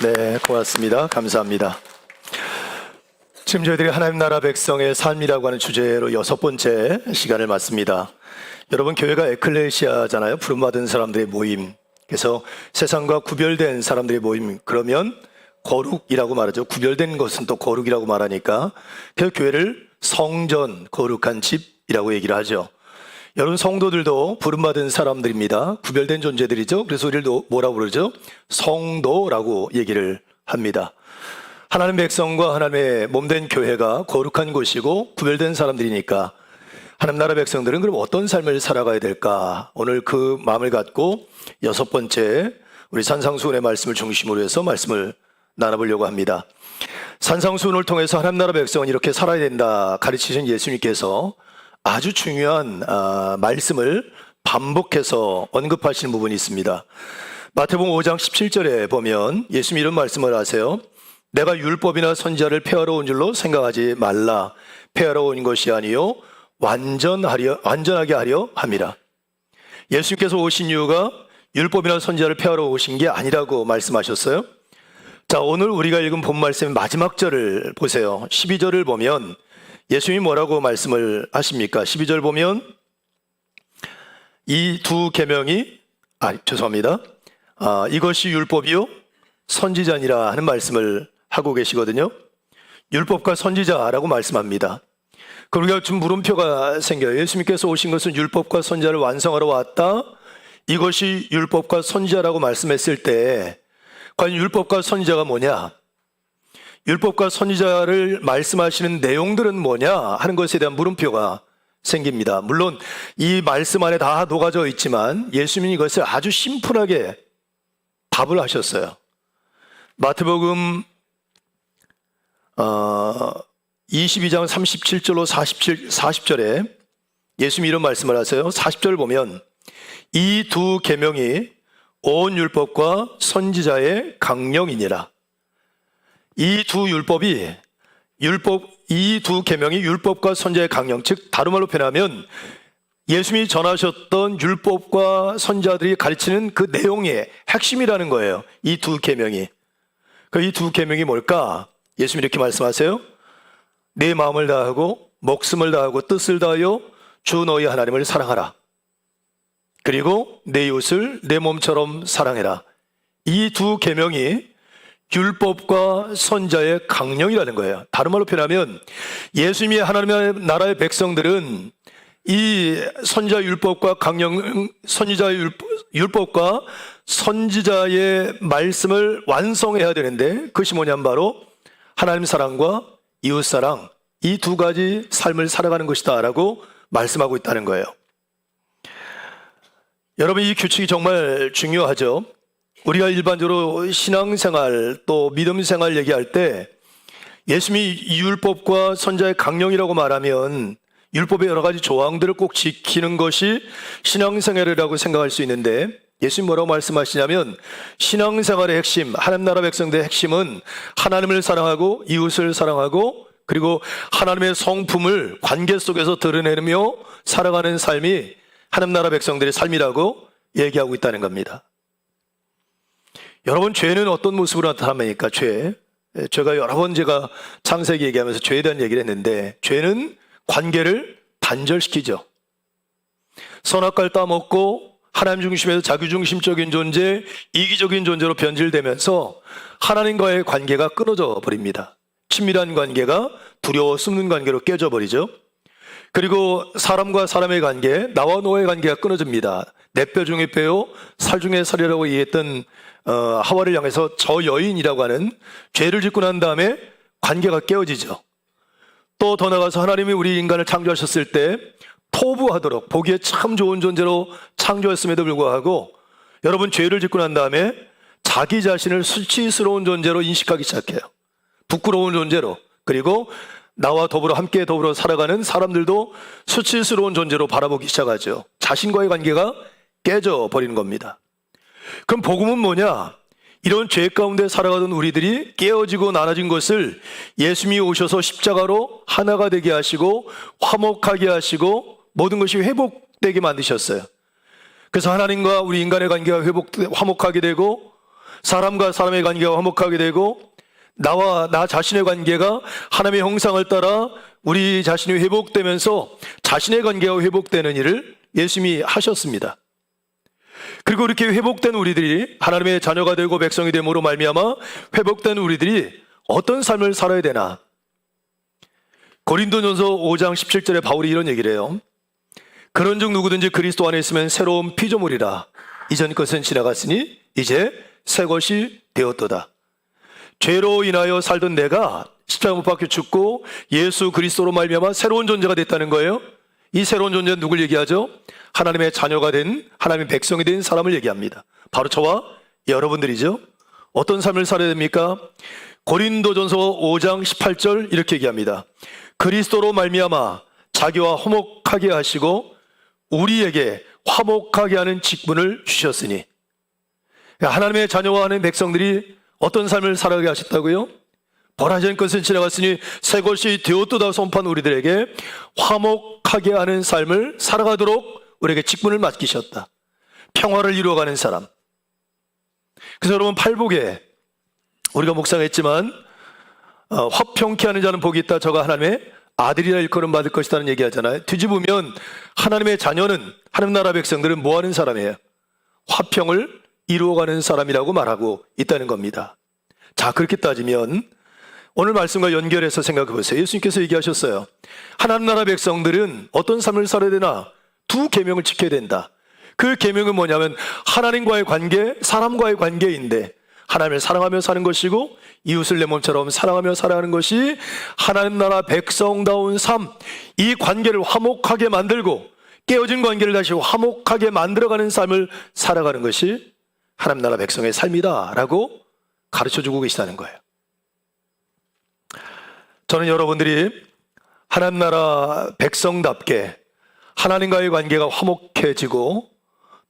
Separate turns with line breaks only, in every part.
네, 고맙습니다. 감사합니다. 지금 저희들이 하나님 나라 백성의 삶이라고 하는 주제로 6번째 시간을 맞습니다. 여러분, 교회가 에클레시아잖아요. 부름받은 사람들의 모임. 그래서 세상과 구별된 사람들의 모임. 그러면 거룩이라고 말하죠. 구별된 것은 또 거룩이라고 말하니까 그 교회를 성전, 거룩한 집이라고 얘기를 하죠. 여러분, 성도들도 부름받은 사람들입니다. 구별된 존재들이죠. 그래서 우리를 뭐라고 부르죠? 성도라고 얘기를 합니다. 하나님 백성과 하나님의 몸된 교회가 거룩한 곳이고 구별된 사람들이니까 하나님 나라 백성들은 그럼 어떤 삶을 살아가야 될까? 오늘 그 마음을 갖고 6번째 우리 산상수훈의 말씀을 중심으로 해서 말씀을 나눠보려고 합니다. 산상수훈을 통해서 하나님 나라 백성은 이렇게 살아야 된다 가르치신 예수님께서 아주 중요한 말씀을 반복해서 언급하시는 부분이 있습니다. 마태복음 5장 17절에 보면 예수님이 이런 말씀을 하세요. 내가 율법이나 선지자를 폐하러 온 줄로 생각하지 말라. 폐하러 온 것이 아니요 완전하게 하려 함이라. 예수님께서 오신 이유가 율법이나 선지자를 폐하러 오신 게 아니라고 말씀하셨어요. 자, 오늘 우리가 읽은 본 말씀의 마지막 절을 보세요. 12절을 보면 예수님이 뭐라고 말씀을 하십니까? 12절 보면 이 두 계명이 이것이 율법이요 선지자니라 하는 말씀을 하고 계시거든요. 율법과 선지자라고 말씀합니다. 그러니까 좀 물음표가 생겨요. 예수님께서 오신 것은 율법과 선지자를 완성하러 왔다. 이것이 율법과 선지자라고 말씀했을 때 과연 율법과 선지자가 뭐냐? 율법과 선지자를 말씀하시는 내용들은 뭐냐 하는 것에 대한 물음표가 생깁니다. 물론 이 말씀 안에 다 녹아져 있지만 예수님이 이것을 아주 심플하게 답을 하셨어요. 마태복음 22장 37절로 40절에 예수님이 이런 말씀을 하세요. 40절 보면 이 두 계명이 온 율법과 선지자의 강령이니라. 이 두 계명이 율법과 선지자의 강령, 즉 다른 말로 표현하면 예수님이 전하셨던 율법과 선지자들이 가르치는 그 내용의 핵심이라는 거예요. 이 두 계명이. 이 두 계명이 뭘까? 예수님이 이렇게 말씀하세요. 내 마음을 다하고 목숨을 다하고 뜻을 다하여 주 너희 하나님을 사랑하라. 그리고 내 이웃을 내 몸처럼 사랑해라. 이 두 계명이 율법과 선지자의 강령이라는 거예요. 다른 말로 표현하면 예수님이 하나님의 나라의 백성들은 이 선지자 율법과 율법과 선지자의 말씀을 완성해야 되는데 그것이 뭐냐면 바로 하나님 사랑과 이웃 사랑, 이 두 가지 삶을 살아가는 것이다 라고 말씀하고 있다는 거예요. 여러분, 이 규칙이 정말 중요하죠. 우리가 일반적으로 신앙생활 또 믿음생활 얘기할 때 예수님이 이 율법과 선지자의 강령이라고 말하면 율법의 여러 가지 조항들을 꼭 지키는 것이 신앙생활이라고 생각할 수 있는데 예수님 뭐라고 말씀하시냐면 신앙생활의 핵심, 하나님 나라 백성들의 핵심은 하나님을 사랑하고 이웃을 사랑하고 그리고 하나님의 성품을 관계 속에서 드러내며 살아가는 삶이 하나님 나라 백성들의 삶이라고 얘기하고 있다는 겁니다. 여러분, 죄는 어떤 모습으로 나타납니까? 제가 여러 번 창세기 얘기하면서 죄에 대한 얘기를 했는데 죄는 관계를 단절시키죠. 선악과를 따먹고 하나님 중심에서 자기중심적인 존재, 이기적인 존재로 변질되면서 하나님과의 관계가 끊어져 버립니다. 친밀한 관계가 두려워 숨는 관계로 깨져 버리죠. 그리고 사람과 사람의 관계, 나와 너의 관계가 끊어집니다. 내 뼈 중에 뼈요, 살 중에 살이라고 얘기했던 하와를 향해서 저 여인이라고 하는 죄를 짓고 난 다음에 관계가 깨어지죠. 또 더 나아가서 하나님이 우리 인간을 창조하셨을 때 토부하도록 보기에 참 좋은 존재로 창조했음에도 불구하고 여러분 죄를 짓고 난 다음에 자기 자신을 수치스러운 존재로 인식하기 시작해요. 부끄러운 존재로. 그리고 나와 함께 더불어 살아가는 사람들도 수치스러운 존재로 바라보기 시작하죠. 자신과의 관계가 깨져 버리는 겁니다. 그럼 복음은 뭐냐? 이런 죄 가운데 살아가던 우리들이 깨어지고 나눠진 것을 예수님이 오셔서 십자가로 하나가 되게 하시고 화목하게 하시고 모든 것이 회복되게 만드셨어요. 그래서 하나님과 우리 인간의 관계가 화목하게 되고 사람과 사람의 관계가 화목하게 되고 나와 나 자신의 관계가 하나님의 형상을 따라 우리 자신이 회복되면서 자신의 관계가 회복되는 일을 예수님이 하셨습니다. 그리고 이렇게 회복된 우리들이 하나님의 자녀가 되고 백성이 됨으로 말미암아 회복된 우리들이 어떤 삶을 살아야 되나? 고린도전서 5장 17절에 바울이 이런 얘기를 해요. 그런즉 누구든지 그리스도 안에 있으면 새로운 피조물이라. 이전 것은 지나갔으니 이제 새 것이 되었도다. 죄로 인하여 살던 내가 십자가 못 박혀 죽고 예수 그리스도로 말미암아 새로운 존재가 됐다는 거예요. 이 새로운 존재는 누굴 얘기하죠? 하나님의 자녀가 된, 하나님의 백성이 된 사람을 얘기합니다. 바로 저와 여러분들이죠. 어떤 삶을 살아야 됩니까? 고린도전서 5장 18절 이렇게 얘기합니다. 그리스도로 말미암아 자기와 화목하게 하시고 우리에게 화목하게 하는 직분을 주셨으니. 하나님의 자녀와 하는 백성들이 어떤 삶을 살아가게 하셨다고요? 벌어진 것은 지나갔으니 새 것이 되었도다 선포한 우리들에게 화목하게 하는 삶을 살아가도록 우리에게 직분을 맡기셨다. 평화를 이루어가는 사람. 그래서 여러분 팔복에 우리가 묵상했지만 화평케 하는 자는 복이 있다. 저가 하나님의 아들이라 일컬음 받을 것이라는 얘기하잖아요. 뒤집으면 하나님의 자녀는 하나님 나라 백성들은 뭐 하는 사람이에요? 화평을 이루어가는 사람이라고 말하고 있다는 겁니다. 자, 그렇게 따지면 오늘 말씀과 연결해서 생각해 보세요. 예수님께서 얘기하셨어요. 하나님 나라 백성들은 어떤 삶을 살아야 되나? 두 계명을 지켜야 된다. 그 계명은 뭐냐면 하나님과의 관계, 사람과의 관계인데 하나님을 사랑하며 사는 것이고 이웃을 내 몸처럼 사랑하며 살아가는 것이 하나님 나라 백성다운 삶, 이 관계를 화목하게 만들고 깨어진 관계를 다시 화목하게 만들어가는 삶을 살아가는 것이 하나님 나라 백성의 삶이다라고 가르쳐주고 계시다는 거예요. 저는 여러분들이 하나님 나라 백성답게 하나님과의 관계가 화목해지고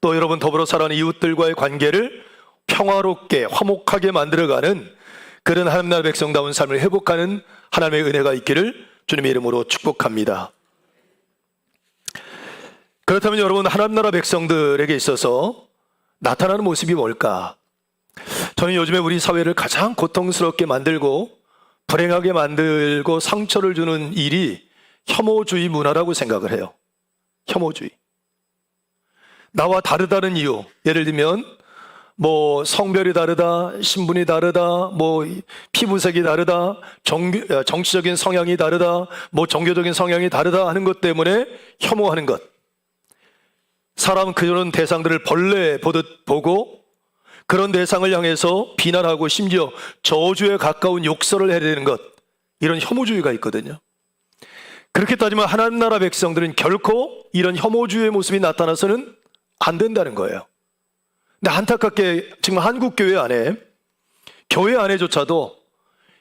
또 여러분 더불어 살아가는 이웃들과의 관계를 평화롭게 화목하게 만들어가는 그런 하나님 나라 백성다운 삶을 회복하는 하나님의 은혜가 있기를 주님의 이름으로 축복합니다. 그렇다면 여러분 하나님 나라 백성들에게 있어서 나타나는 모습이 뭘까? 저는 요즘에 우리 사회를 가장 고통스럽게 만들고 불행하게 만들고 상처를 주는 일이 혐오주의 문화라고 생각을 해요. 혐오주의. 나와 다르다는 이유, 예를 들면 뭐 성별이 다르다, 신분이 다르다, 뭐 피부색이 다르다, 정치적인 성향이 다르다, 뭐 종교적인 성향이 다르다 하는 것 때문에 혐오하는 것. 사람은 그런 대상들을 벌레 보듯 보고 그런 대상을 향해서 비난하고 심지어 저주에 가까운 욕설을 해야 되는 것. 이런 혐오주의가 있거든요. 그렇게 따지면 하나님 나라 백성들은 결코 이런 혐오주의의 모습이 나타나서는 안 된다는 거예요. 근데 안타깝게 지금 한국 교회 안에조차도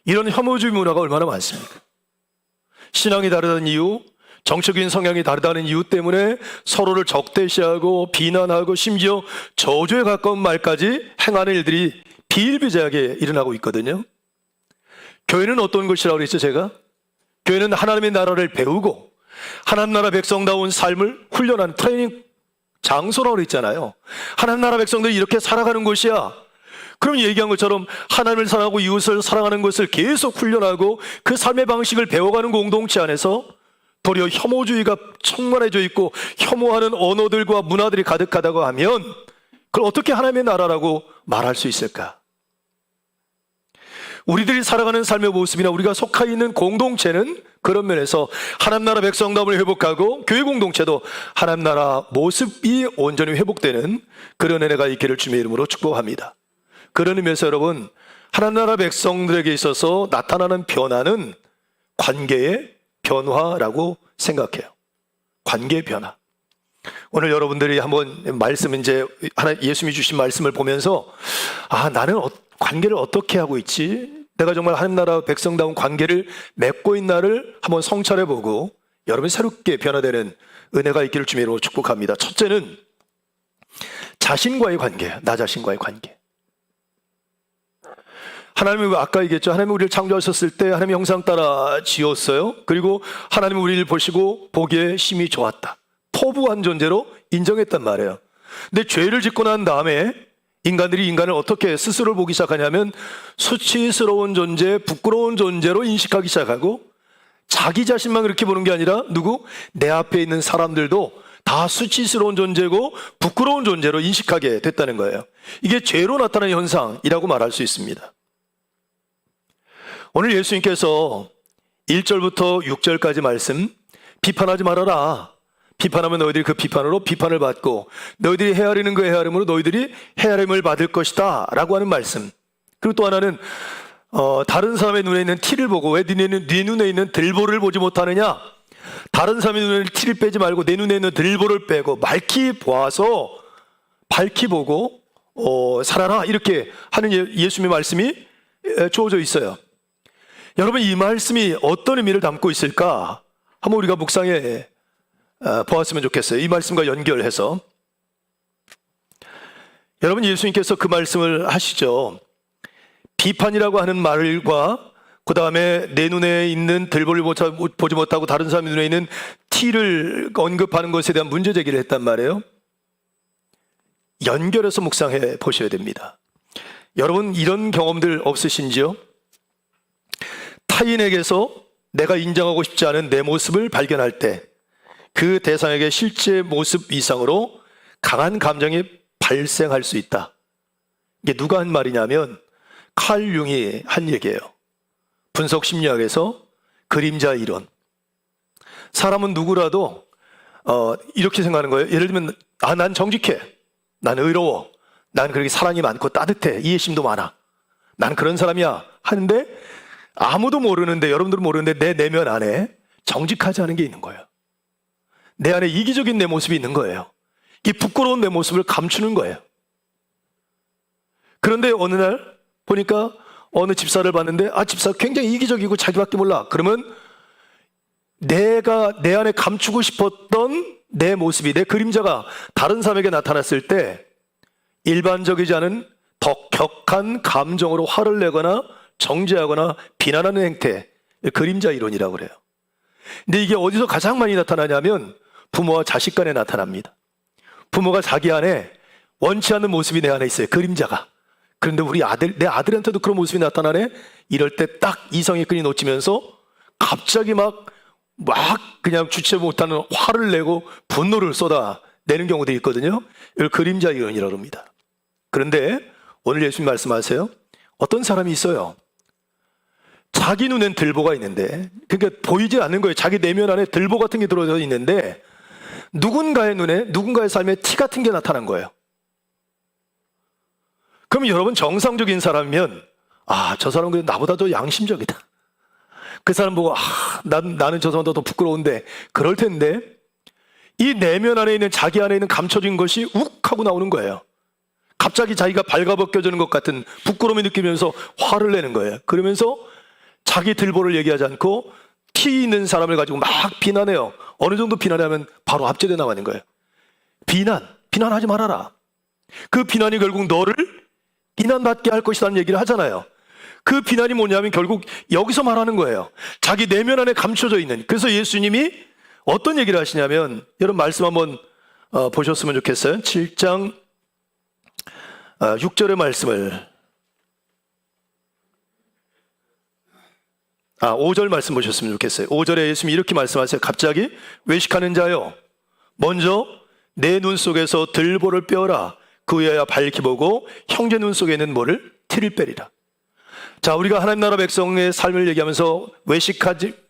이런 혐오주의 문화가 얼마나 많습니까? 신앙이 다르다는 이유, 정치적인 성향이 다르다는 이유 때문에 서로를 적대시하고 비난하고 심지어 저주에 가까운 말까지 행하는 일들이 비일비재하게 일어나고 있거든요. 교회는 어떤 것이라고 그랬죠, 제가? 교회는 하나님의 나라를 배우고 하나님 나라 백성다운 삶을 훈련하는 트레이닝 장소라고 그랬잖아요. 하나님 나라 백성들이 이렇게 살아가는 곳이야. 그럼 얘기한 것처럼 하나님을 사랑하고 이웃을 사랑하는 것을 계속 훈련하고 그 삶의 방식을 배워가는 공동체 안에서 도리어 혐오주의가 충만해져 있고 혐오하는 언어들과 문화들이 가득하다고 하면 그걸 어떻게 하나님의 나라라고 말할 수 있을까? 우리들이 살아가는 삶의 모습이나 우리가 속해 있는 공동체는 그런 면에서 하나님 나라 백성담을 회복하고 교회 공동체도 하나님 나라 모습이 온전히 회복되는 그런 은혜가 있기를 주님의 이름으로 축복합니다. 그런 의미에서 여러분 하나님 나라 백성들에게 있어서 나타나는 변화는 관계의 변화라고 생각해요. 관계의 변화. 오늘 여러분들이 한번 말씀 이제 예수님이 주신 말씀을 보면서 나는 관계를 어떻게 하고 있지? 내가 정말 하나님 나라 백성다운 관계를 맺고 있나를 한번 성찰해보고 여러분 새롭게 변화되는 은혜가 있기를 주님의 이름으로 축복합니다. 첫째는 자신과의 관계, 나 자신과의 관계. 하나님이 아까 얘기했죠. 하나님이 우리를 창조하셨을 때 하나님의 형상 따라 지었어요. 그리고 하나님이 우리를 보시고 보기에 심히 좋았다. 포부한 존재로 인정했단 말이에요. 근데 죄를 짓고 난 다음에 인간들이 인간을 어떻게 스스로를 보기 시작하냐면 수치스러운 존재, 부끄러운 존재로 인식하기 시작하고 자기 자신만 그렇게 보는 게 아니라 내 앞에 있는 사람들도 다 수치스러운 존재고 부끄러운 존재로 인식하게 됐다는 거예요. 이게 죄로 나타나는 현상이라고 말할 수 있습니다. 오늘 예수님께서 1절부터 6절까지 말씀, 비판하지 말아라. 비판하면 너희들이 그 비판으로 비판을 받고 너희들이 헤아리는 그 헤아림으로 너희들이 헤아림을 받을 것이다 라고 하는 말씀. 그리고 또 하나는 다른 사람의 눈에 있는 티를 보고 왜 네 눈에 있는 들보를 보지 못하느냐. 다른 사람의 눈에 티를 빼지 말고 내 눈에 있는 들보를 빼고 밝히 보아서 밝히 보고 살아라, 이렇게 하는 예수님의 말씀이 주어져 있어요. 여러분, 이 말씀이 어떤 의미를 담고 있을까 한번 우리가 묵상해 보았으면 좋겠어요. 이 말씀과 연결해서. 여러분, 예수님께서 그 말씀을 하시죠. 비판이라고 하는 말과 그 다음에 내 눈에 있는 들보를 보지 못하고 다른 사람의 눈에 있는 티를 언급하는 것에 대한 문제 제기를 했단 말이에요. 연결해서 묵상해 보셔야 됩니다. 여러분, 이런 경험들 없으신지요? 타인에게서 내가 인정하고 싶지 않은 내 모습을 발견할 때 그 대상에게 실제 모습 이상으로 강한 감정이 발생할 수 있다. 이게 누가 한 말이냐면 칼 융이 한 얘기예요. 분석 심리학에서 그림자 이론. 사람은 누구라도 이렇게 생각하는 거예요. 예를 들면 난 정직해, 난 의로워, 난 그렇게 사랑이 많고 따뜻해, 이해심도 많아, 난 그런 사람이야 하는데 아무도 모르는데, 여러분들은 모르는데 내 내면 안에 정직하지 않은 게 있는 거예요. 내 안에 이기적인 내 모습이 있는 거예요. 이 부끄러운 내 모습을 감추는 거예요. 그런데 어느 날 보니까 어느 집사를 봤는데 집사가 굉장히 이기적이고 자기밖에 몰라. 그러면 내가 내 안에 감추고 싶었던 내 모습이, 내 그림자가 다른 사람에게 나타났을 때 일반적이지 않은 더 격한 감정으로 화를 내거나 정죄하거나 비난하는 행태, 그림자 이론이라고 그래요. 근데 이게 어디서 가장 많이 나타나냐면 부모와 자식 간에 나타납니다. 부모가 자기 안에 원치 않는 모습이 내 안에 있어요, 그림자가. 그런데 내 아들한테도 그런 모습이 나타나네? 이럴 때 딱 이성의 끈이 놓치면서 갑자기 막 그냥 주체 못하는 화를 내고 분노를 쏟아내는 경우도 있거든요. 이걸 그림자 이론이라고 합니다. 그런데 오늘 예수님 말씀하세요. 어떤 사람이 있어요. 자기 눈엔 들보가 있는데, 그러니까 보이지 않는 거예요. 자기 내면 안에 들보 같은 게 들어져 있는데 누군가의 눈에, 누군가의 삶에 티 같은 게 나타난 거예요. 그럼 여러분, 정상적인 사람이면 저 사람은 나보다 더 양심적이다, 그 사람 보고 나는 저 사람보다 더 부끄러운데, 그럴 텐데 이 내면 안에 있는, 자기 안에 있는 감춰진 것이 욱 하고 나오는 거예요. 갑자기 자기가 발가벗겨지는 것 같은 부끄러움이 느끼면서 화를 내는 거예요. 그러면서 자기 들보를 얘기하지 않고 티 있는 사람을 가지고 막 비난해요. 어느 정도 비난하면 바로 압제돼 나가는 거예요. 비난하지 말아라. 그 비난이 결국 너를 비난받게 할 것이라는 얘기를 하잖아요. 그 비난이 뭐냐면 결국 여기서 말하는 거예요. 자기 내면 안에 감춰져 있는. 그래서 예수님이 어떤 얘기를 하시냐면, 여러분 말씀 한번 보셨으면 좋겠어요. 7장 6절의 말씀을 5절 말씀 보셨으면 좋겠어요. 5절에 예수님이 이렇게 말씀하세요. 갑자기 외식하는 자여, 먼저 내 눈 속에서 들보를 빼어라. 그에야 밝히 보고 형제 눈 속에 있는 뭐를? 티를 빼리라. 자, 우리가 하나님 나라 백성의 삶을 얘기하면서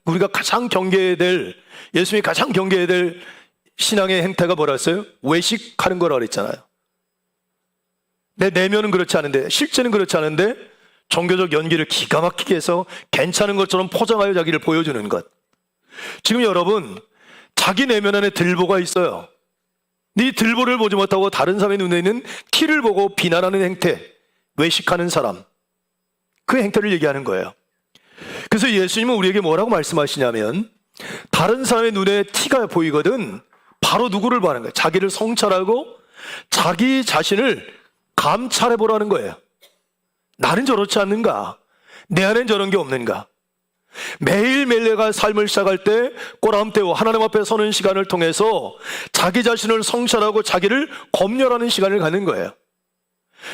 우리가 가장 경계해야 될, 예수님이 가장 경계해야 될 신앙의 행태가 뭐라 했어요? 외식하는 거라 그랬잖아요. 내 내면은 그렇지 않은데, 실제는 그렇지 않은데 종교적 연기를 기가 막히게 해서 괜찮은 것처럼 포장하여 자기를 보여주는 것. 지금 여러분, 자기 내면 안에 들보가 있어요. 네 들보를 보지 못하고 다른 사람의 눈에 있는 티를 보고 비난하는 행태, 외식하는 사람, 그 행태를 얘기하는 거예요. 그래서 예수님은 우리에게 뭐라고 말씀하시냐면, 다른 사람의 눈에 티가 보이거든 바로 누구를 보는 거예요? 자기를 성찰하고 자기 자신을 감찰해 보라는 거예요. 나는 저렇지 않는가? 내 안엔 저런 게 없는가? 매일매일 내가 삶을 시작할 때 꼬람떼고 하나님 앞에 서는 시간을 통해서 자기 자신을 성찰하고 자기를 검열하는 시간을 갖는 거예요.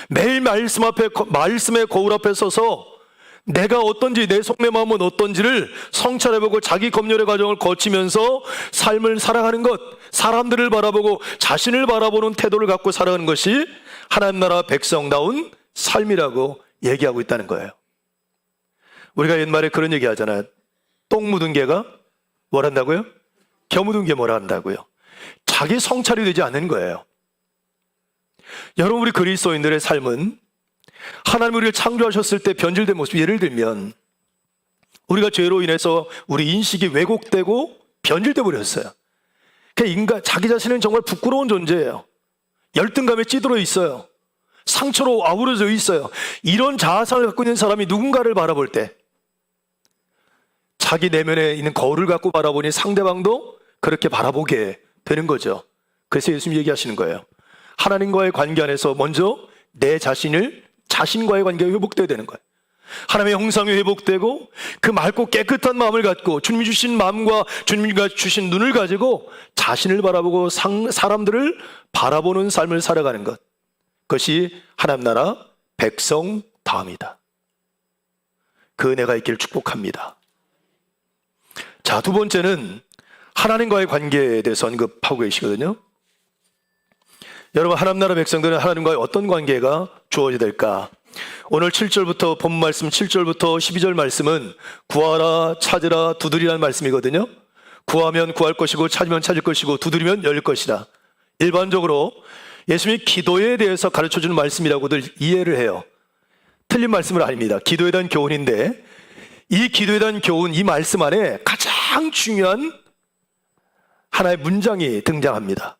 매일 말씀의 거울 앞에 서서 내가 어떤지, 내 속내 마음은 어떤지를 성찰해보고 자기 검열의 과정을 거치면서 삶을 살아가는 것, 사람들을 바라보고 자신을 바라보는 태도를 갖고 살아가는 것이 하나님 나라 백성다운 삶이라고 얘기하고 있다는 거예요. 우리가 옛말에 그런 얘기 하잖아요. 똥 묻은 개가 뭘 한다고요? 겨 묻은 개 뭐라 한다고요? 자기 성찰이 되지 않는 거예요. 여러분, 우리 그리스도인들의 삶은 하나님 우리를 창조하셨을 때 변질된 모습, 예를 들면 우리가 죄로 인해서 우리 인식이 왜곡되고 변질돼 버렸어요. 그러니까 자기 자신은 정말 부끄러운 존재예요. 열등감에 찌들어 있어요. 상처로 아우러져 있어요. 이런 자아상을 갖고 있는 사람이 누군가를 바라볼 때 자기 내면에 있는 거울을 갖고 바라보니 상대방도 그렇게 바라보게 되는 거죠. 그래서 예수님 얘기하시는 거예요. 하나님과의 관계 안에서 먼저 내 자신과의 관계가 회복되어야 되는 거예요. 하나님의 형상이 회복되고 그 맑고 깨끗한 마음을 갖고 주님이 주신 마음과 주님이 주신 눈을 가지고 자신을 바라보고 사람들을 바라보는 삶을 살아가는 것, 그것이 하나님 나라 백성다움이다. 그 은혜가 있기를 축복합니다. 자, 두 번째는 하나님과의 관계에 대해서 언급하고 계시거든요. 여러분, 하나님 나라 백성들은 하나님과의 어떤 관계가 주어져야 될까? 오늘 7절부터 본 말씀 7절부터 12절 말씀은 구하라, 찾으라, 두드리라는 말씀이거든요. 구하면 구할 것이고 찾으면 찾을 것이고 두드리면 열릴 것이다. 일반적으로 예수님이 기도에 대해서 가르쳐주는 말씀이라고들 이해를 해요. 틀린 말씀은 아닙니다. 기도에 대한 교훈인데 이 기도에 대한 교훈, 이 말씀 안에 가장 중요한 하나의 문장이 등장합니다.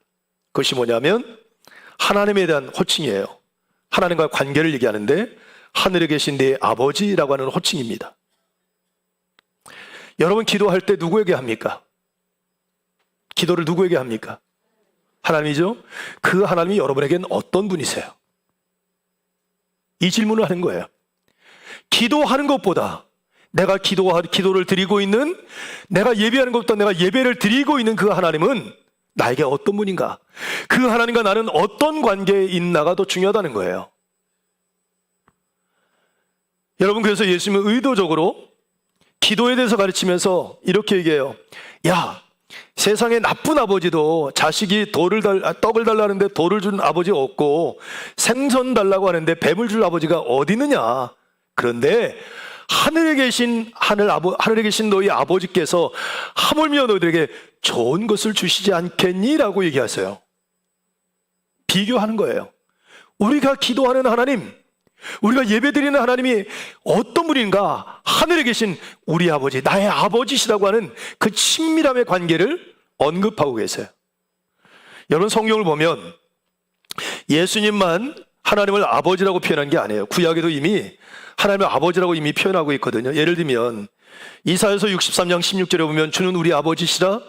그것이 뭐냐면 하나님에 대한 호칭이에요. 하나님과 관계를 얘기하는데 하늘에 계신 네 아버지라고 하는 호칭입니다. 여러분, 기도할 때 누구에게 합니까? 기도를 누구에게 합니까? 하나님이죠? 그 하나님이 여러분에겐 어떤 분이세요? 이 질문을 하는 거예요. 기도하는 것보다 내가 기도를 드리고 있는, 내가 예배하는 것보다 내가 예배를 드리고 있는 그 하나님은 나에게 어떤 분인가? 그 하나님과 나는 어떤 관계에 있나가 더 중요하다는 거예요. 여러분, 그래서 예수님은 의도적으로 기도에 대해서 가르치면서 이렇게 얘기해요. 야, 세상에 나쁜 아버지도 자식이 떡을 달라는데 돌을 준 아버지 없고 생선 달라고 하는데 뱀을 줄 아버지가 어디 있느냐? 그런데 하늘에 계신 너희 아버지께서 하물며 너희들에게 좋은 것을 주시지 않겠니? 라고 얘기하세요. 비교하는 거예요. 우리가 기도하는 하나님, 우리가 예배드리는 하나님이 어떤 분인가? 하늘에 계신 우리 아버지, 나의 아버지시라고 하는 그 친밀함의 관계를 언급하고 계세요. 여러분, 성경을 보면 예수님만 하나님을 아버지라고 표현한 게 아니에요. 구약에도 이미 하나님을 아버지라고 이미 표현하고 있거든요. 예를 들면 이사야서 63장 16절에 보면 주는 우리 아버지시라,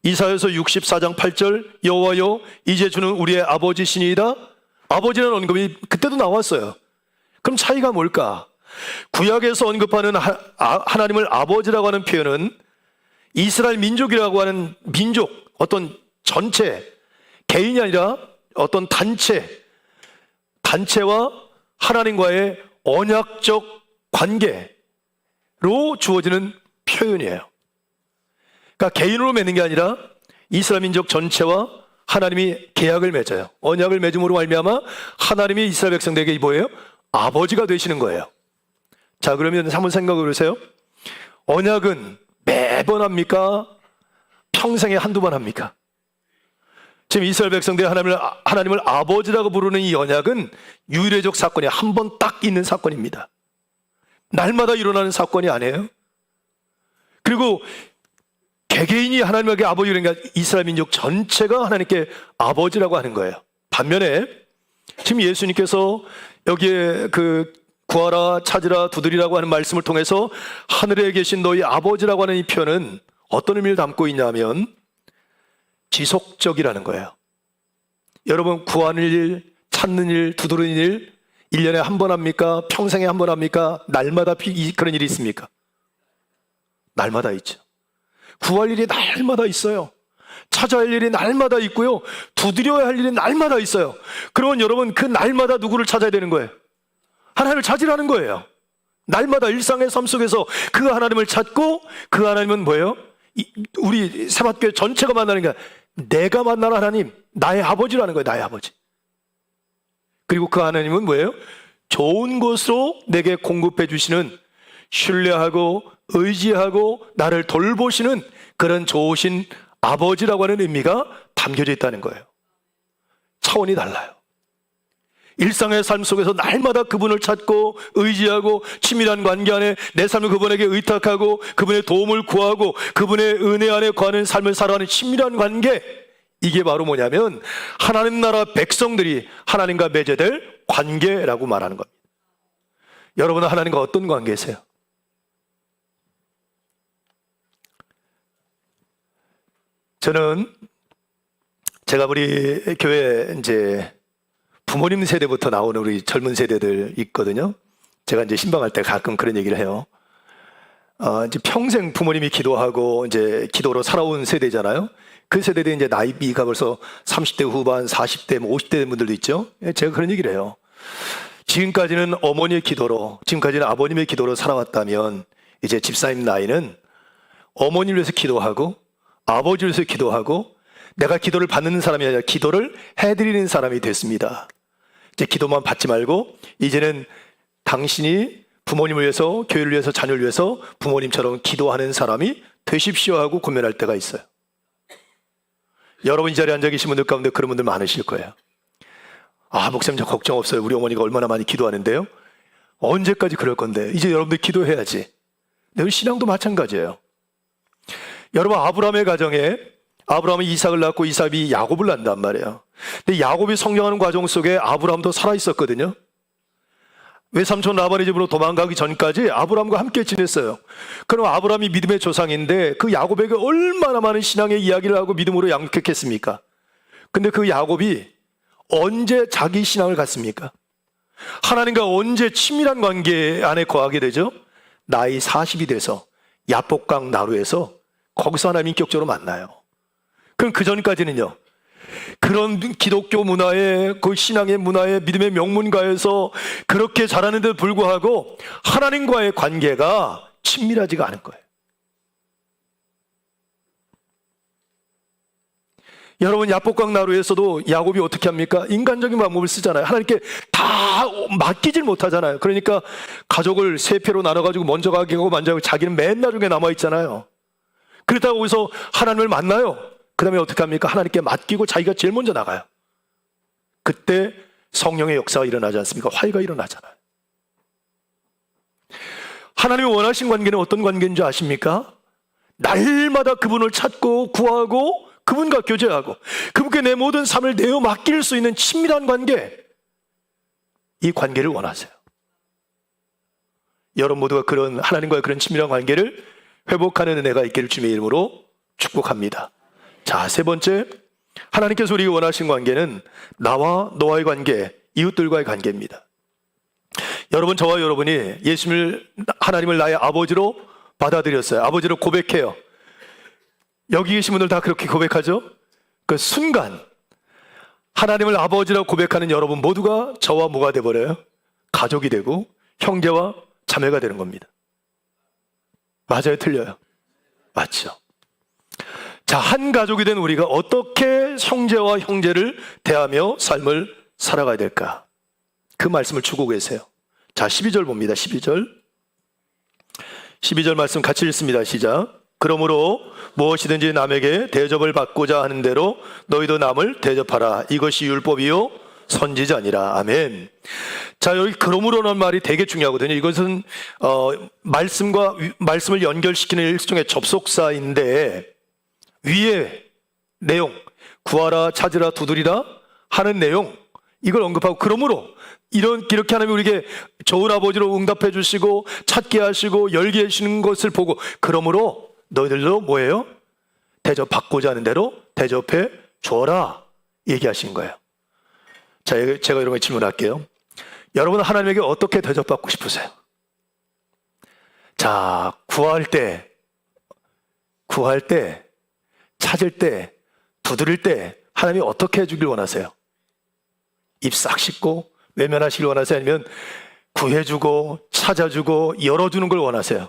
이사야서 64장 8절 여호와여 이제 주는 우리의 아버지시니이다. 아버지라는 언급이 그때도 나왔어요. 그럼 차이가 뭘까? 구약에서 언급하는 하나님을 아버지라고 하는 표현은 이스라엘 민족이라고 하는 민족, 어떤 전체, 개인이 아니라 어떤 단체와 하나님과의 언약적 관계로 주어지는 표현이에요. 그러니까 개인으로 맺는 게 아니라 이스라엘 민족 전체와 하나님이 계약을 맺어요. 언약을 맺음으로 말미암아 하나님이 이스라엘 백성들에게 뭐예요? 아버지가 되시는 거예요. 자, 그러면 한번 생각해 보세요. 언약은 매번 합니까? 평생에 한두 번 합니까? 지금 이스라엘 백성들이 하나님을 아버지라고 부르는 이 언약은 유일회적 사건이 한 번 딱 있는 사건입니다. 날마다 일어나는 사건이 아니에요. 그리고 개개인이 하나님에게 아버지, 그러니까 이스라엘 민족 전체가 하나님께 아버지라고 하는 거예요. 반면에 지금 예수님께서 여기에 그 구하라, 찾으라, 두드리라고 하는 말씀을 통해서 하늘에 계신 너희 아버지라고 하는 이 표현은 어떤 의미를 담고 있냐면 지속적이라는 거예요. 여러분, 구하는 일, 찾는 일, 두드리는 일 1년에 한 번 합니까? 평생에 한 번 합니까? 날마다 그런 일이 있습니까? 날마다 있죠. 구할 일이 날마다 있어요. 찾아야 할 일이 날마다 있고요. 두드려야 할 일이 날마다 있어요. 그러면 여러분 그 날마다 누구를 찾아야 되는 거예요? 하나님을 찾으라는 거예요. 날마다 일상의 삶 속에서 그 하나님을 찾고 그 하나님은 뭐예요? 우리 세밭교회 전체가 만나는 게 내가 만나는 하나님, 나의 아버지라는 거예요. 나의 아버지. 그리고 그 하나님은 뭐예요? 좋은 것으로 내게 공급해 주시는, 신뢰하고 의지하고 나를 돌보시는 그런 좋으신 아버지라고 하는 의미가 담겨져 있다는 거예요. 차원이 달라요. 일상의 삶 속에서 날마다 그분을 찾고 의지하고 친밀한 관계 안에 내 삶을 그분에게 의탁하고 그분의 도움을 구하고 그분의 은혜 안에 거하는 삶을 살아가는 친밀한 관계, 이게 바로 뭐냐면 하나님 나라 백성들이 하나님과 맺어될 관계라고 말하는 겁니다. 여러분은 하나님과 어떤 관계세요? 저는 제가 우리 교회 이제 부모님 세대부터 나오는 우리 젊은 세대들 있거든요. 제가 이제 신방할 때 가끔 그런 얘기를 해요. 이제 평생 부모님이 기도하고 이제 기도로 살아온 세대잖아요. 그 세대들이 이제 나이가 벌써 30대 후반, 40대, 50대 된 분들도 있죠. 제가 그런 얘기를 해요. 지금까지는 어머니의 기도로, 지금까지는 아버님의 기도로 살아왔다면 이제 집사님 나이는 어머니를 위해서 기도하고 아버지를 위해서 기도하고 내가 기도를 받는 사람이 아니라 기도를 해드리는 사람이 됐습니다. 이제 기도만 받지 말고 이제는 당신이 부모님을 위해서, 교회를 위해서, 자녀를 위해서 부모님처럼 기도하는 사람이 되십시오 하고 권면할 때가 있어요. 여러분 이 자리에 앉아 계신 분들 가운데 그런 분들 많으실 거예요. 아, 목사님 저 걱정 없어요. 우리 어머니가 얼마나 많이 기도하는데요. 언제까지 그럴 건데 이제 여러분들 기도해야지. 내 신앙도 마찬가지예요. 여러분 아브라함의 가정에 아브라함이 이삭을 낳고 이삭이 야곱을 낳는단 말이에요. 근데 야곱이 성장하는 과정 속에 아브라함도 살아있었거든요. 외삼촌 라반의 집으로 도망가기 전까지 아브라함과 함께 지냈어요. 그럼 아브라함이 믿음의 조상인데 그 야곱에게 얼마나 많은 신앙의 이야기를 하고 믿음으로 양육했겠습니까? 근데 그 야곱이 언제 자기 신앙을 갖습니까? 하나님과 언제 친밀한 관계 안에 거하게 되죠? 나이 40이 돼서 야복강 나루에서 거기서 하나님 인격적으로 만나요. 그럼 그 전까지는요, 그런 기독교 문화에, 그 신앙의 문화에, 믿음의 명문가에서 그렇게 자라는데도 불구하고 하나님과의 관계가 친밀하지가 않을 거예요. 여러분 야복강 나루에서도 야곱이 어떻게 합니까? 인간적인 방법을 쓰잖아요. 하나님께 다 맡기질 못하잖아요. 그러니까 가족을 세 패로 나눠가지고 먼저 가게 하고 만져가고 자기는 맨 나중에 남아있잖아요. 그러다가 거기서 하나님을 만나요. 그 다음에 어떻게 합니까? 하나님께 맡기고 자기가 제일 먼저 나가요. 그때 성령의 역사가 일어나지 않습니까? 화해가 일어나잖아요. 하나님이 원하신 관계는 어떤 관계인 줄 아십니까? 날마다 그분을 찾고 구하고 그분과 교제하고 그분께 내 모든 삶을 내어 맡길 수 있는 친밀한 관계, 이 관계를 원하세요. 여러분 모두가 그런 하나님과의 그런 친밀한 관계를 회복하는 은혜가 있기를 주님의 이름으로 축복합니다. 자, 세 번째, 하나님께서 우리가 원하신 관계는 나와 너와의 관계, 이웃들과의 관계입니다. 여러분, 저와 여러분이 하나님을 나의 아버지로 받아들였어요. 아버지로 고백해요. 여기 계신 분들 다 그렇게 고백하죠? 그 순간 하나님을 아버지라고 고백하는 여러분 모두가 저와 뭐가 돼버려요? 가족이 되고 형제와 자매가 되는 겁니다. 맞아요? 틀려요? 맞죠? 자, 한 가족이 된 우리가 어떻게 형제와 형제를 대하며 삶을 살아가야 될까? 그 말씀을 주고 계세요. 자, 12절 봅니다. 12절 말씀 같이 읽습니다. 시작. 그러므로 무엇이든지 남에게 대접을 받고자 하는 대로 너희도 남을 대접하라. 이것이 율법이요 선지자니라. 아멘. 자, 여기 그러므로라는 말이 되게 중요하거든요. 이것은 말씀을 연결시키는 일종의 접속사인데 위에 내용, 구하라, 찾으라, 두드리라 하는 내용, 이걸 언급하고 그러므로 이렇게 하나님 우리에게 좋은 아버지로 응답해 주시고 찾게 하시고 열게 하시는 것을 보고 그러므로 너희들도 뭐예요? 대접받고자 하는 대로 대접해 줘라 얘기하신 거예요. 자, 제가 이런 거 질문할게요. 여러분은 하나님에게 어떻게 대접받고 싶으세요? 자, 구할 때, 찾을 때 두드릴 때 하나님이 어떻게 해주길 원하세요? 입 싹 씻고 외면하시길 원하세요? 아니면 구해주고 찾아주고 열어주는 걸 원하세요?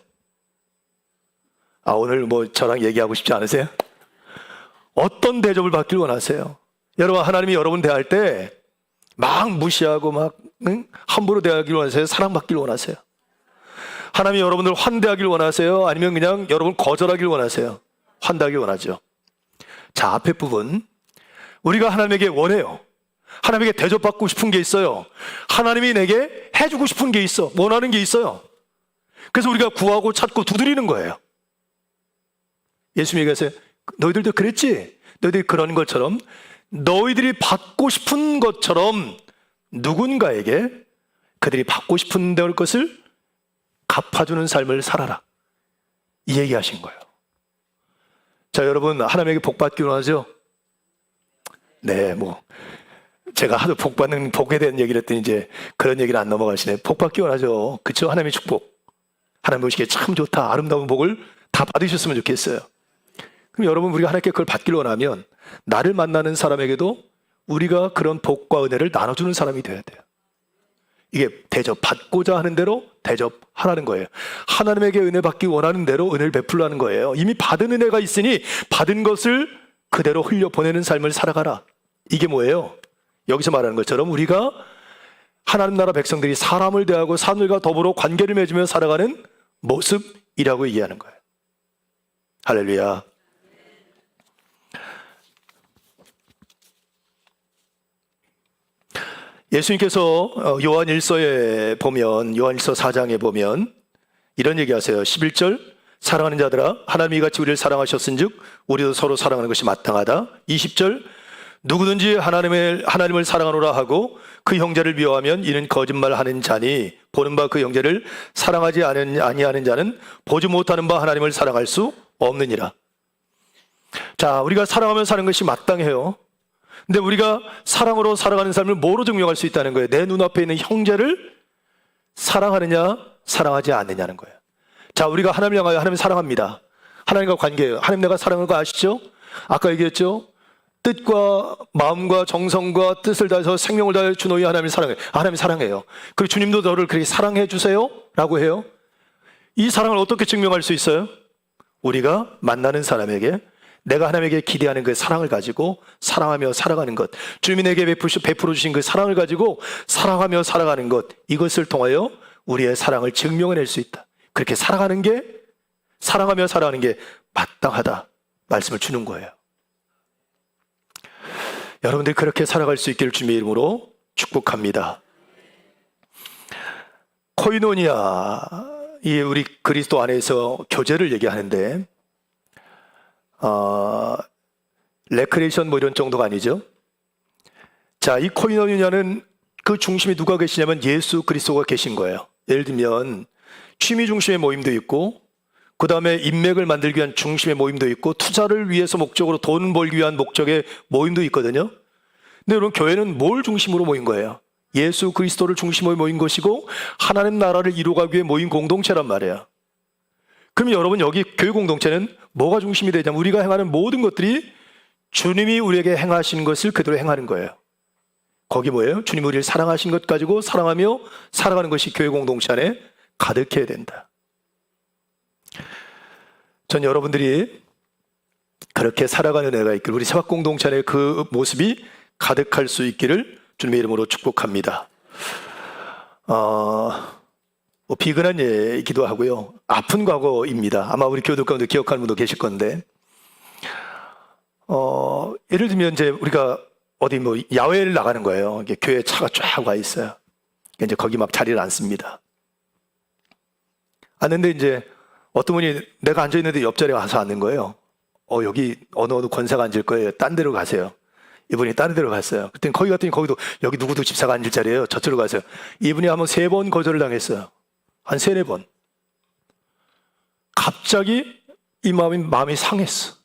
오늘 저랑 얘기하고 싶지 않으세요? 어떤 대접을 받길 원하세요? 여러분, 하나님이 여러분 대할 때 막 무시하고 막 함부로 대하길 원하세요? 사랑받길 원하세요? 하나님이 여러분들 환대하길 원하세요? 아니면 그냥 여러분 거절하길 원하세요? 환대하길 원하죠. 자, 앞에 부분 우리가 하나님에게 원해요. 하나님에게 대접받고 싶은 게 있어요. 하나님이 내게 해주고 싶은 게 있어. 원하는 게 있어요. 그래서 우리가 구하고 찾고 두드리는 거예요. 예수님이 얘기하세요. 너희들도 그랬지? 너희들이 그런 것처럼 너희들이 받고 싶은 것처럼 누군가에게 그들이 받고 싶은 것을 갚아주는 삶을 살아라. 이 얘기하신 거예요. 자, 여러분, 하나님에게 복 받기 원하죠? 네, 제가 하도 복에 대한 얘기를 했더니 이제 그런 얘기를 안 넘어가시네. 복 받기 원하죠. 그쵸? 하나님의 축복. 하나님 보시기에 참 좋다. 아름다운 복을 다 받으셨으면 좋겠어요. 그럼 여러분, 우리가 하나님께 그걸 받기를 원하면 나를 만나는 사람에게도 우리가 그런 복과 은혜를 나눠주는 사람이 되어야 돼요. 이게 대접받고자 하는 대로 대접하라는 거예요. 하나님에게 은혜 받기 원하는 대로 은혜를 베풀라는 거예요. 이미 받은 은혜가 있으니 받은 것을 그대로 흘려보내는 삶을 살아가라. 이게 뭐예요? 여기서 말하는 것처럼 우리가 하나님 나라 백성들이 사람을 대하고 사람들과 더불어 관계를 맺으며 살아가는 모습이라고 얘기하는 거예요. 할렐루야. 예수님께서 요한 1서 4장에 보면 이런 얘기하세요. 11절 사랑하는 자들아 하나님이 같이 우리를 사랑하셨은즉 우리도 서로 사랑하는 것이 마땅하다. 20절 누구든지 하나님을 사랑하노라 하고 그 형제를 미워하면 이는 거짓말하는 자니 보는 바 그 형제를 사랑하지 아니하는 자는 보지 못하는 바 하나님을 사랑할 수 없느니라. 자, 우리가 사랑하면 사는 것이 마땅해요. 근데 우리가 사랑으로 살아가는 삶을 뭐로 증명할 수 있다는 거예요? 내 눈앞에 있는 형제를 사랑하느냐 사랑하지 않느냐는 거예요. 자, 우리가 하나님을 향하여 하나님 사랑합니다. 하나님과 관계예요. 하나님 내가 사랑하는 거 아시죠? 아까 얘기했죠? 뜻과 마음과 정성과 뜻을 다해서 생명을 다해 주 너희 하나님을 사랑해요. 하나님 사랑해요. 그리고 주님도 너를 그렇게 사랑해 주세요 라고 해요. 이 사랑을 어떻게 증명할 수 있어요? 우리가 만나는 사람에게 내가 하나님에게 기대하는 그 사랑을 가지고 사랑하며 살아가는 것, 주님이 내게 베풀어 주신 그 사랑을 가지고 사랑하며 살아가는 것, 이것을 통하여 우리의 사랑을 증명해낼 수 있다. 그렇게 살아가는 게, 사랑하며 살아가는 게 마땅하다 말씀을 주는 거예요. 여러분들이 그렇게 살아갈 수 있기를 주님의 이름으로 축복합니다. 코이노니아, 이 우리 그리스도 안에서 교제를 얘기하는데 레크레이션 이런 정도가 아니죠. 자, 이 코이노니아는 그 중심에 누가 계시냐면 예수 그리스도가 계신 거예요. 예를 들면 취미 중심의 모임도 있고 그 다음에 인맥을 만들기 위한 중심의 모임도 있고 투자를 위해서 목적으로 돈 벌기 위한 목적의 모임도 있거든요. 근데 여러분, 교회는 뭘 중심으로 모인 거예요? 예수 그리스도를 중심으로 모인 것이고 하나님 나라를 이루어가기 위해 모인 공동체란 말이에요. 그럼 여러분, 여기 교회 공동체는 뭐가 중심이 되냐면 우리가 행하는 모든 것들이 주님이 우리에게 행하신 것을 그대로 행하는 거예요. 거기 뭐예요? 주님이 우리를 사랑하신 것 가지고 사랑하며 살아가는 것이 교회 공동체 안에 가득해야 된다. 전 여러분들이 그렇게 살아가는 은혜가 있기를, 우리 세박 공동체 안에 그 모습이 가득할 수 있기를 주님의 이름으로 축복합니다. 비근한 얘기도 하고요. 아픈 과거입니다. 아마 우리 교도 가운데 기억하는 분도 계실 건데, 예를 들면 이제 우리가 어디 야외를 나가는 거예요. 이게 교회 차가 쫙 와 있어요. 이제 거기 막 자리를 앉습니다. 앉는데 이제 어떤 분이 내가 앉아 있는데 옆자리에 와서 앉는 거예요. 여기 어느 권사가 앉을 거예요. 딴 데로 가세요. 이분이 다른 데로 갔어요. 그랬더니 거기 갔더니 거기도 여기 누구도 집사가 앉을 자리예요. 저쪽으로 가세요. 이분이 한번 3번 거절을 당했어요. 한 3-4번. 갑자기 이 마음이 상했어.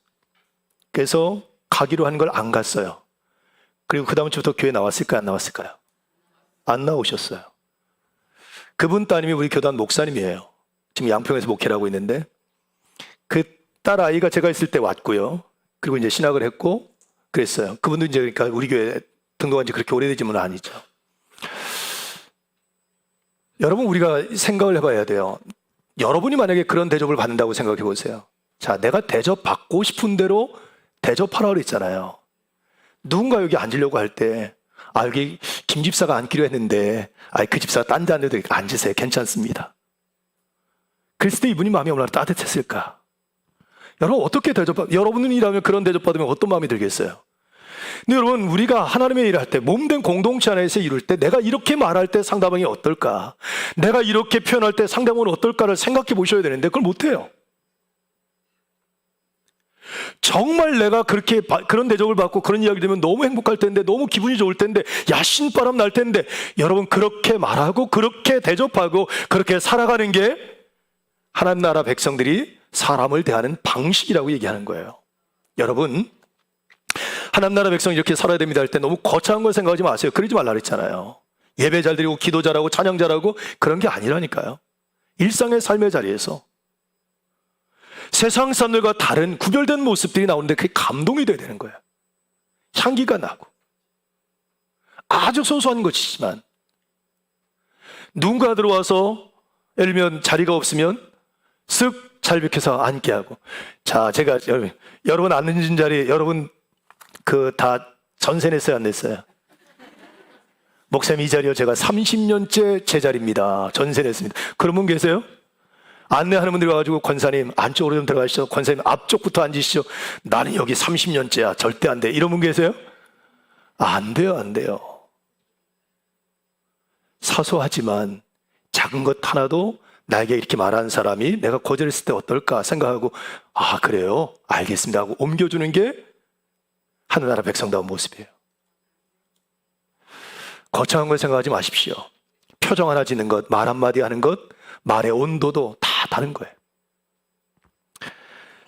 그래서 가기로 한 걸 안 갔어요. 그리고 그 다음 주부터 교회 나왔을까요? 안 나왔을까요? 안 나오셨어요. 그분 따님이 우리 교단 목사님이에요. 지금 양평에서 목회를 하고 있는데 그 딸 아이가 제가 있을 때 왔고요. 그리고 이제 신학을 했고 그랬어요. 그분도 이제 그러니까 우리 교회 등록한 지 그렇게 오래되지는 아니죠. 여러분, 우리가 생각을 해봐야 돼요. 여러분이 만약에 그런 대접을 받는다고 생각해 보세요. 자, 내가 대접받고 싶은 대로 대접하라고 그랬잖아요. 누군가 여기 앉으려고 할 때, 여기 김 집사가 앉기로 했는데, 그 집사가 딴 데 앉아도 앉으세요. 괜찮습니다. 그랬을 때 이분이 마음이 얼마나 따뜻했을까? 여러분, 어떻게 여러분이라면 그런 대접받으면 어떤 마음이 들겠어요? 근데 여러분, 우리가 하나님의 일을 할 때, 몸된 공동체 안에서 이룰 때, 내가 이렇게 말할 때 상대방이 어떨까? 내가 이렇게 표현할 때 상대방은 어떨까를 생각해 보셔야 되는데, 그걸 못해요. 정말 내가 그렇게 그런 대접을 받고 그런 이야기를 들으면 너무 행복할 텐데, 너무 기분이 좋을 텐데, 신바람 날 텐데, 여러분, 그렇게 말하고 그렇게 대접하고 그렇게 살아가는 게 하나님 나라 백성들이 사람을 대하는 방식이라고 얘기하는 거예요. 여러분, 하나님 나라 백성이 이렇게 살아야 됩니다 할 때 너무 거창한 걸 생각하지 마세요. 그러지 말라 그랬잖아요. 예배 잘 드리고 기도 잘하고 찬양 잘하고 그런 게 아니라니까요. 일상의 삶의 자리에서 세상 사람들과 다른 구별된 모습들이 나오는데 그게 감동이 돼야 되는 거예요. 향기가 나고 아주 소소한 것이지만 누군가 들어와서 예를 들면 자리가 없으면 쓱 잘백해서 앉게 하고, 자, 제가 여러분 앉는 자리 여러분 다 전세 냈어요, 안 냈어요? 목사님, 이 자리요 제가 30년째 제 자리입니다. 전세 냈습니다. 그런 분 계세요? 안내하는 분들이 와가지고, 권사님 안쪽으로 좀 들어가시죠. 권사님 앞쪽부터 앉으시죠. 나는 여기 30년째야. 절대 안 돼. 이런 분 계세요? 안 돼요, 안 돼요. 사소하지만 작은 것 하나도 나에게 이렇게 말하는 사람이 내가 거절했을 때 어떨까 생각하고, 그래요? 알겠습니다 하고 옮겨주는 게 하늘나라 백성다운 모습이에요. 거창한 걸 생각하지 마십시오. 표정 하나 짓는 것, 말 한마디 하는 것, 말의 온도도 다 다른 거예요.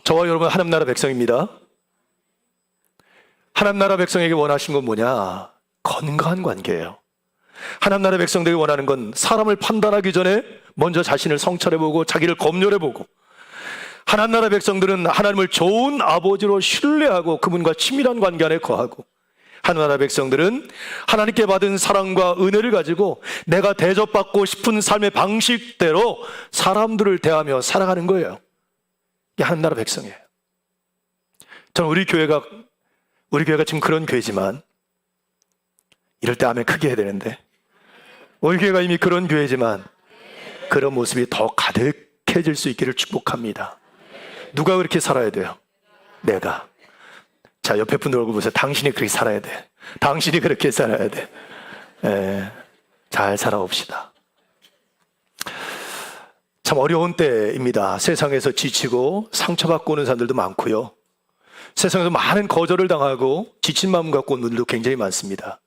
저와 여러분 하나님 나라 백성입니다. 하나님 나라 백성에게 원하신 건 뭐냐? 건강한 관계예요. 하나님 나라 백성들이 원하는 건 사람을 판단하기 전에 먼저 자신을 성찰해보고 자기를 검열해보고, 하나님 나라 백성들은 하나님을 좋은 아버지로 신뢰하고 그분과 친밀한 관계 안에 거하고, 하나님 나라 백성들은 하나님께 받은 사랑과 은혜를 가지고 내가 대접받고 싶은 삶의 방식대로 사람들을 대하며 살아가는 거예요. 이게 하나님 나라 백성이에요. 저는 우리 교회가 지금 그런 교회지만, 이럴 때 아멘 크게 해야 되는데, 우리 교회가 이미 그런 교회지만 그런 모습이 더 가득해질 수 있기를 축복합니다. 누가 그렇게 살아야 돼요? 내가. 자, 옆에 분들 얼굴 보세요. 당신이 그렇게 살아야 돼. 당신이 그렇게 살아야 돼. 잘 살아봅시다. 참 어려운 때입니다. 세상에서 지치고 상처받고 오는 사람들도 많고요. 세상에서 많은 거절을 당하고 지친 마음 갖고 온 분들도 굉장히 많습니다.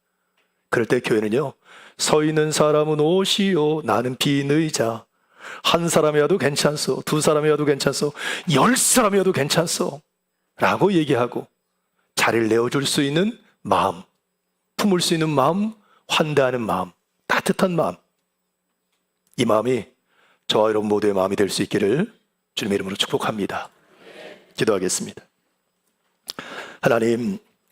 그럴 때 교회는요, 서 있는 사람은 오시오, 나는 빈 의자. 한 사람이어도 괜찮소, 두 사람이어도 괜찮소, 10사람이어도 괜찮소 라고 얘기하고 자리를 내어줄 수 있는 마음, 품을 수 있는 마음, 환대하는 마음, 따뜻한 마음, 이 마음이 저와 여러분 모두의 마음이 될 수 있기를 주님의 이름으로 축복합니다. 기도하겠습니다. 하나님,